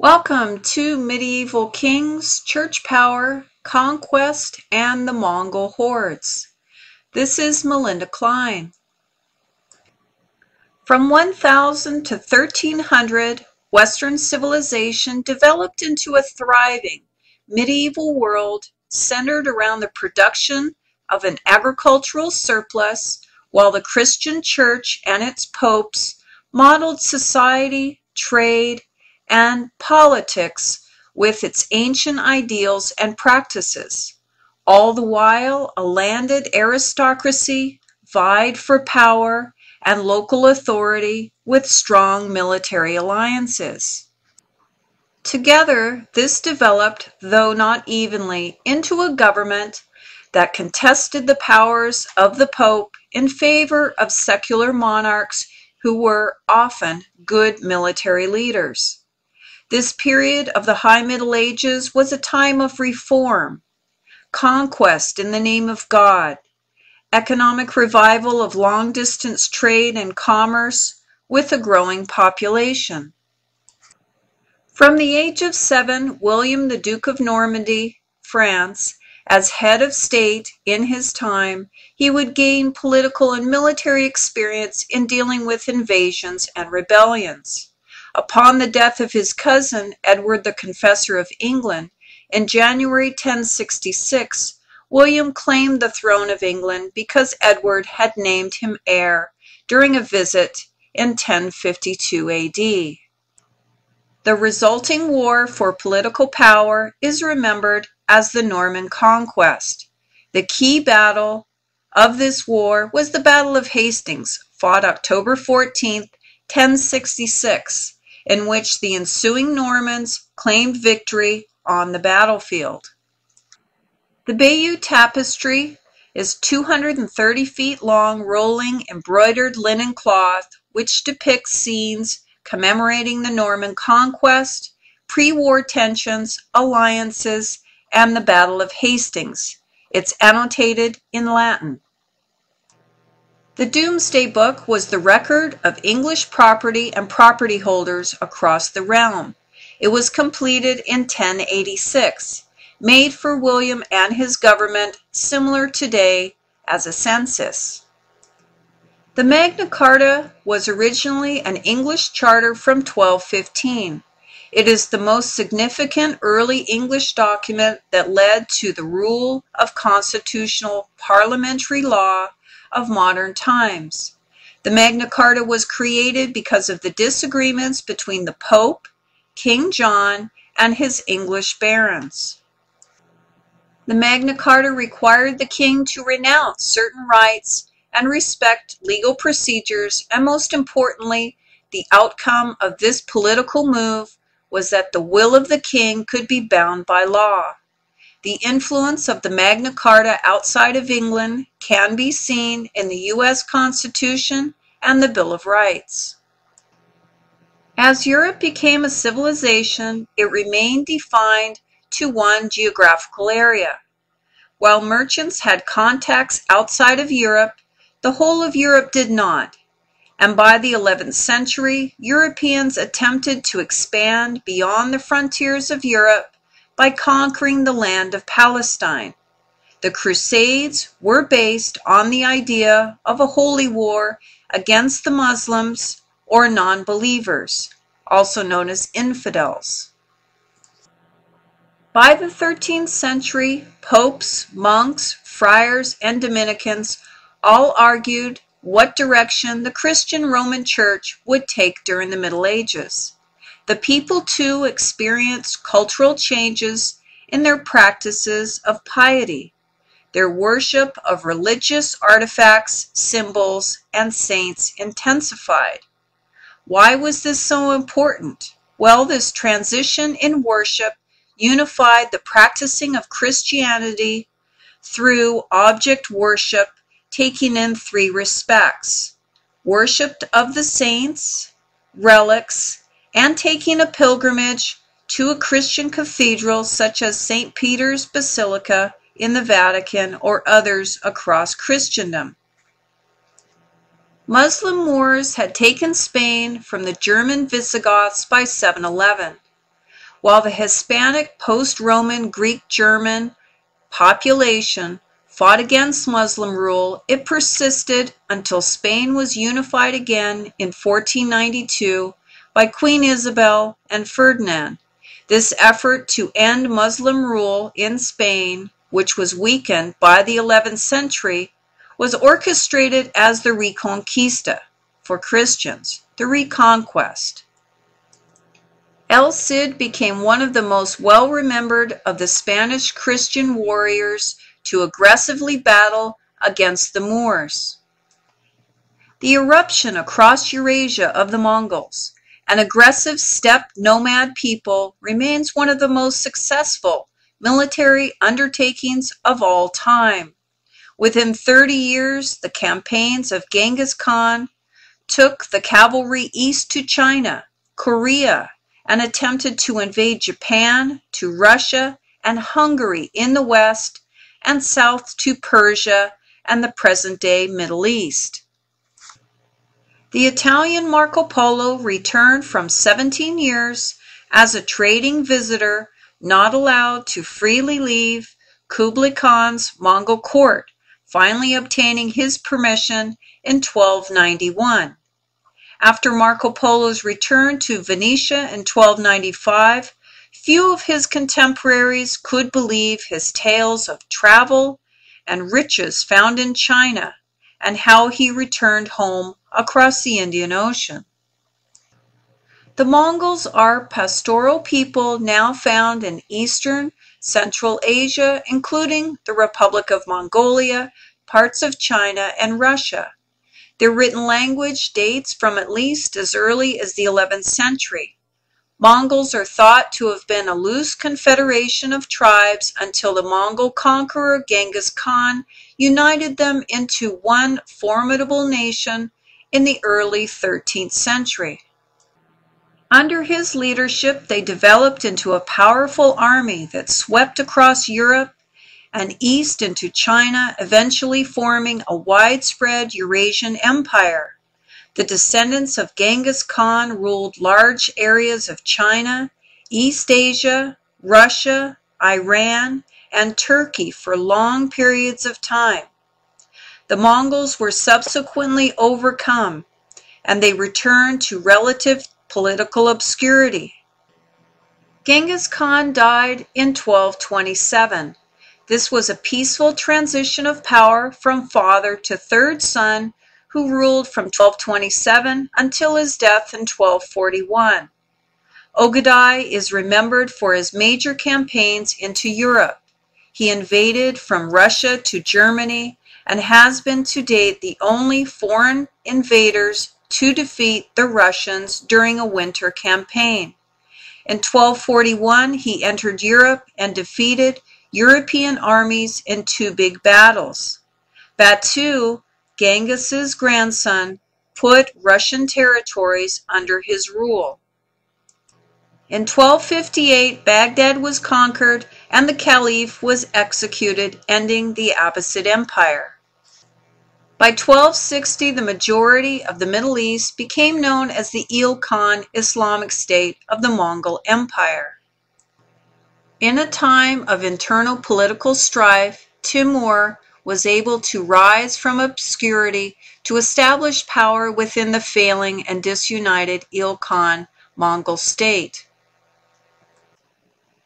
Welcome to Medieval Kings, Church Power, Conquest, and the Mongol Hordes. This is Melinda Klein. From 1000 to 1300, Western civilization developed into a thriving medieval world centered around the production of an agricultural surplus, while the Christian Church and its popes modeled society, trade, and politics with its ancient ideals and practices. All the while, a landed aristocracy vied for power and local authority with strong military alliances. Together, this developed, though not evenly, into a government that contested the powers of the Pope in favor of secular monarchs who were often good military leaders. This period of the High Middle Ages was a time of reform, conquest in the name of God, economic revival of long-distance trade and commerce with a growing population. From the age of 7, William the Duke of Normandy, France, as head of state in his time, he would gain political and military experience in dealing with invasions and rebellions. Upon the death of his cousin, Edward the Confessor of England, in January 1066, William claimed the throne of England because Edward had named him heir during a visit in 1052 AD. The resulting war for political power is remembered as the Norman Conquest. The key battle of this war was the Battle of Hastings, fought October 14, 1066, in which the ensuing Normans claimed victory on the battlefield. The Bayeux Tapestry is 230 feet long, rolling, embroidered linen cloth, which depicts scenes commemorating the Norman Conquest, pre-war tensions, alliances, and the Battle of Hastings. It's annotated in Latin. The Domesday Book was the record of English property and property holders across the realm. It was completed in 1086, made for William and his government, similar today as a census. The Magna Carta was originally an English charter from 1215. It is the most significant early English document that led to the rule of constitutional parliamentary law of modern times. The Magna Carta was created because of the disagreements between the Pope, King John, and his English barons. The Magna Carta required the king to renounce certain rights and respect legal procedures, and most importantly, the outcome of this political move was that the will of the king could be bound by law. The influence of the Magna Carta outside of England can be seen in the U.S. Constitution and the Bill of Rights. As Europe became a civilization, it remained defined to one geographical area. While merchants had contacts outside of Europe, the whole of Europe did not, and by the 11th century, Europeans attempted to expand beyond the frontiers of Europe by conquering the land of Palestine. The Crusades were based on the idea of a holy war against the Muslims or non-believers, also known as infidels. By the 13th century, popes, monks, friars, and Dominicans all argued what direction the Christian Roman Church would take during the Middle Ages. The people, too, experienced cultural changes in their practices of piety. Their worship of religious artifacts, symbols, and saints intensified. Why was this so important? Well, this transition in worship unified the practicing of Christianity through object worship, taking in three respects: worship of the saints, relics, and taking a pilgrimage to a Christian cathedral such as St. Peter's Basilica in the Vatican or others across Christendom. Muslim wars had taken Spain from the German Visigoths by 711. While the Hispanic, post-Roman, Greek-German population fought against Muslim rule, it persisted until Spain was unified again in 1492 by Queen Isabel and Ferdinand. This effort to end Muslim rule in Spain, which was weakened by the 11th century, was orchestrated as the Reconquista, for Christians, the Reconquest. El Cid became one of the most well-remembered of the Spanish Christian warriors to aggressively battle against the Moors. The eruption across Eurasia of the Mongols, an aggressive steppe nomad people, remains one of the most successful military undertakings of all time. Within 30 years, the campaigns of Genghis Khan took the cavalry east to China, Korea, and attempted to invade Japan, to Russia, and Hungary in the west, and south to Persia and the present-day Middle East. The Italian Marco Polo returned from 17 years as a trading visitor, not allowed to freely leave Kublai Khan's Mongol court, finally obtaining his permission in 1291. After Marco Polo's return to Venetia in 1295, few of his contemporaries could believe his tales of travel and riches found in China and how he returned home across the Indian Ocean. The Mongols are pastoral people now found in Eastern, Central Asia, including the Republic of Mongolia, parts of China, and Russia. Their written language dates from at least as early as the 11th century. Mongols are thought to have been a loose confederation of tribes until the Mongol conqueror Genghis Khan united them into one formidable nation in the early 13th century. Under his leadership, they developed into a powerful army that swept across Europe and east into China, eventually forming a widespread Eurasian empire. The descendants of Genghis Khan ruled large areas of China, East Asia, Russia, Iran, and Turkey for long periods of time. The Mongols were subsequently overcome, and they returned to relative political obscurity. Genghis Khan died in 1227. This was a peaceful transition of power from father to third son, who ruled from 1227 until his death in 1241. Ogadai is remembered for his major campaigns into Europe. He invaded from Russia to Germany and has been to date the only foreign invaders to defeat the Russians during a winter campaign. In 1241, he entered Europe and defeated European armies in two big battles. Batu, Genghis's grandson, put Russian territories under his rule. In 1258, Baghdad was conquered and the Caliph was executed, ending the Abbasid Empire. By 1260, the majority of the Middle East became known as the Il-Khan Islamic State of the Mongol Empire. In a time of internal political strife, Timur was able to rise from obscurity to establish power within the failing and disunited Il-Khan Mongol state.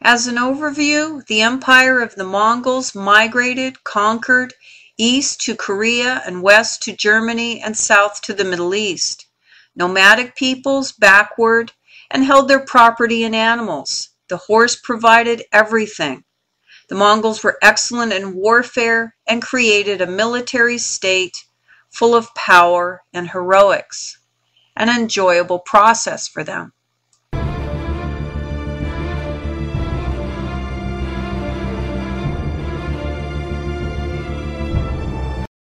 As an overview, the empire of the Mongols migrated, conquered, east to Korea and west to Germany and south to the Middle East. Nomadic peoples backward and held their property and animals. The horse provided everything. The Mongols were excellent in warfare and created a military state full of power and heroics, an enjoyable process for them.